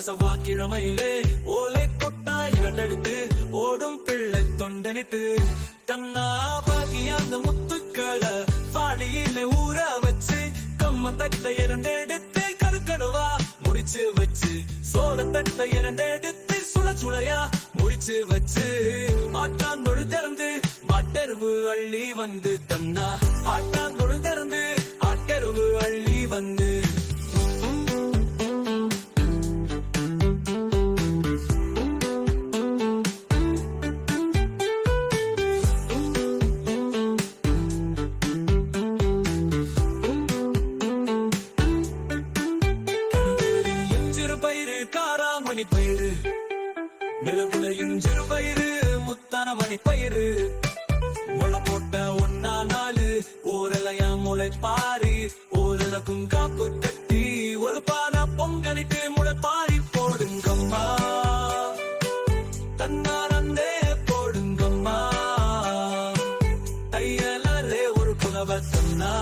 செவ்வாய்க்கிழமையிலே ஓலை கொட்டாய் இரண்டெடுத்து ஓடும் பிள்ளை தொண்டனிட்டு தன்னா பாக்கி அந்த முத்துக்களை பாடியில ஊற வச்சு கம்ம தட்டை இரண்டெடுத்து கருக்கணுவா முடிச்சு வச்சு சோழ தட்டை இரண்டெடுத்து சுளையா முடிச்சு வச்சு ஆட்டாந்தொழு திறந்து மாட்டெருவு அள்ளி வந்து தன்னா ஆட்டாந்தொழு திறந்து ஆட்டெருவு அள்ளி வந்து காராமணி பயிறு நிலவுலையும் சிறு பயிறு முத்தான மணி பயிறு முளை போட்ட ஒன்னா நாலு ஓரலையா முளை பாரி ஓரளக்கும் காப்பு கட்டி ஒரு பானை பொங்கலிட்டு முளை பாரி போடுங்கம்மா தன்னாரந்தே போடுங்கம்மா தையலே ஒரு புலவ தன்னா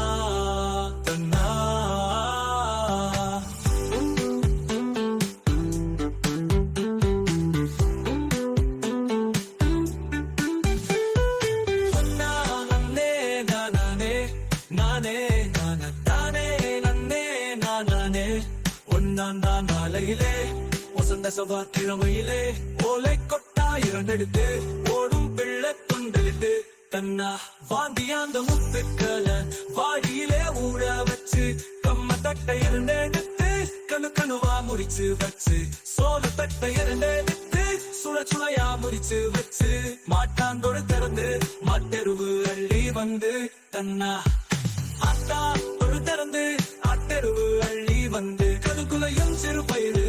தன்னா நாளையிலே வசந்த செவ்வாய்க்கிழமையிலே ஓலை கொட்டாய் இரண்டெடுத்து ஓடும் பிள்ளை தொண்டலிட்டு தன்னா வாந்தியாந்த முத்துக்களை வாடியிலே ஊற வச்சு கம்ம தட்டை இரண்டெடுத்து கணுவா முடிச்சு வச்சு சோழ தட்டை இரண்டெடுத்து சுளையா முடிச்சு வச்சு மாட்டாந்தோடு திறந்து மாட்டெருவு அள்ளி வந்து தன்னா ஆட்டா ஒரு திறந்து ஆட்டெருவு அள்ளி வந்து கதுக்குலையும் சிறு பயிறு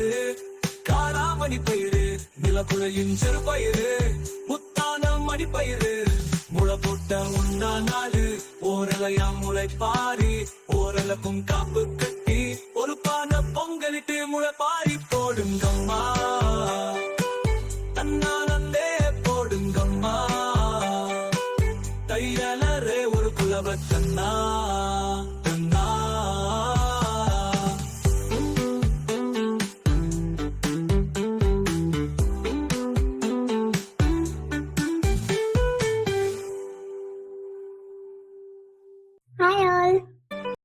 காராமணி பயிறு நிலக்குலையும் சிறு பயிறு முத்தான மணி பயிறு முளை போட்ட ஒன்னா நாலு ஓரலையா முளை பாரி ஓரளக்கும் காப்பு கட்டி ஒரு பானை பொங்கலிட்டு முளை பாரி போடுங்க